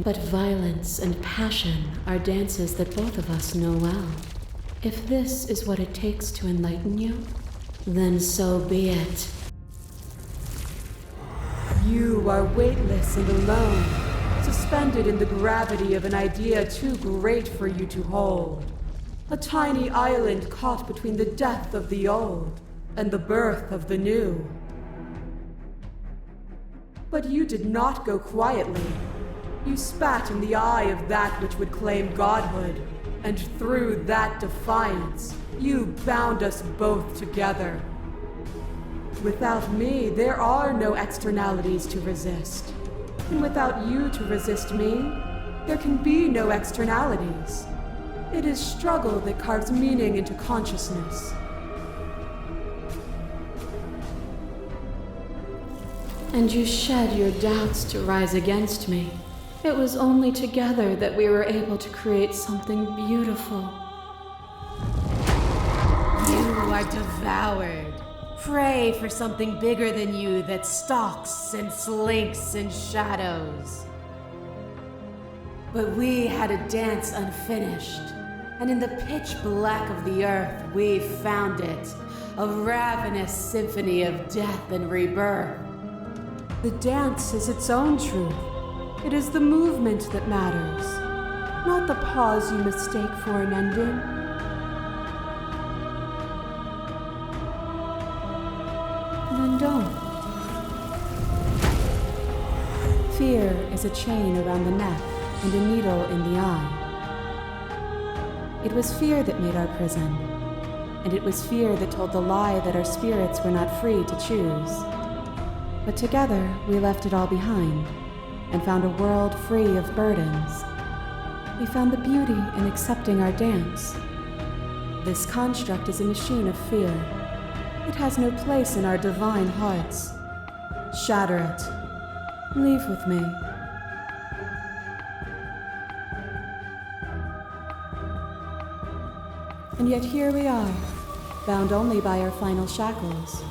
But violence and passion are dances that both of us know well. If this is what it takes to enlighten you, then so be it. You are weightless and alone, suspended in the gravity of an idea too great for you to hold. A tiny island caught between the death of the old and the birth of the new. But you did not go quietly. You spat in the eye of that which would claim godhood, and through that defiance, you bound us both together. Without me, there are no externalities to resist. And without you to resist me, there can be no externalities. It is struggle that carves meaning into consciousness. And you shed your doubts to rise against me. It was only together that we were able to create something beautiful. You are devoured. Pray for something bigger than you that stalks and slinks in shadows. But we had a dance unfinished, and in the pitch black of the earth we found it, a ravenous symphony of death and rebirth. The dance is its own truth. It is the movement that matters, not the pause you mistake for an ending. Then don't. Fear is a chain around the neck and a needle in the eye. It was fear that made our prison, and it was fear that told the lie that our spirits were not free to choose. But together we left it all behind and found a world free of burdens. We found the beauty in accepting our dance. This construct is a machine of fear. It has no place in our divine hearts. Shatter it. Leave with me. And yet here we are, bound only by our final shackles.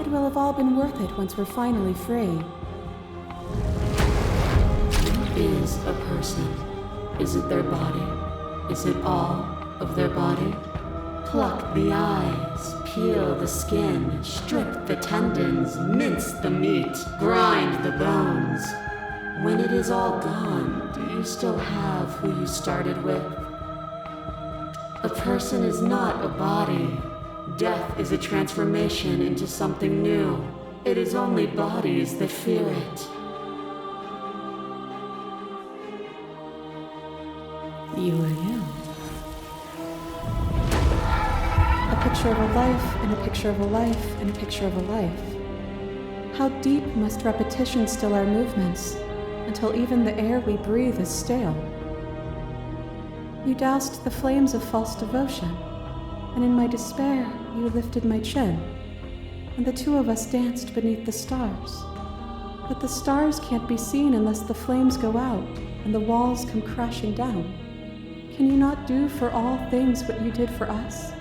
It will have all been worth it once we're finally free. What is a person? Is it their body? Is it all of their body? Pluck the eyes, peel the skin, strip the tendons, mince the meat, grind the bones. When it is all gone, do you still have who you started with? A person is not a body. Death is a transformation into something new. It is only bodies that fear it. You are you. A picture of a life, and a picture of a life, and a picture of a life. How deep must repetition still our movements, until even the air we breathe is stale? You doused the flames of false devotion, and in my despair, you lifted my chin, and the two of us danced beneath the stars. But the stars can't be seen unless the flames go out and the walls come crashing down. Can you not do for all things what you did for us?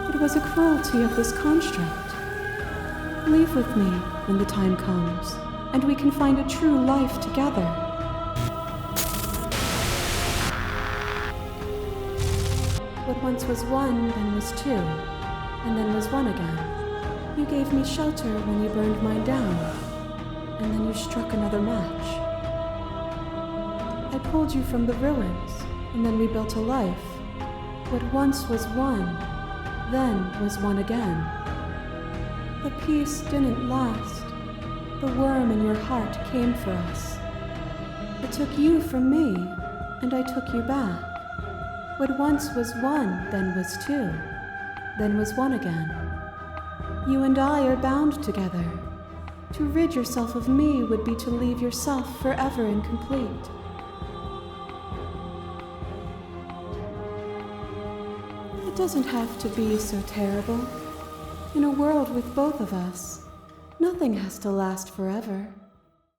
It was a cruelty of this construct. Leave with me when the time comes, and we can find a true life together. What once was one, then was two, and then was one again. You gave me shelter when you burned mine down, and then you struck another match. I pulled you from the ruins, and then we built a life. What once was one, then was one again. The peace didn't last. The worm in your heart came for us. It took you from me, and I took you back. What once was one, then was two, then was one again. You and I are bound together. To rid yourself of me would be to leave yourself forever incomplete. It doesn't have to be so terrible. In a world with both of us, nothing has to last forever.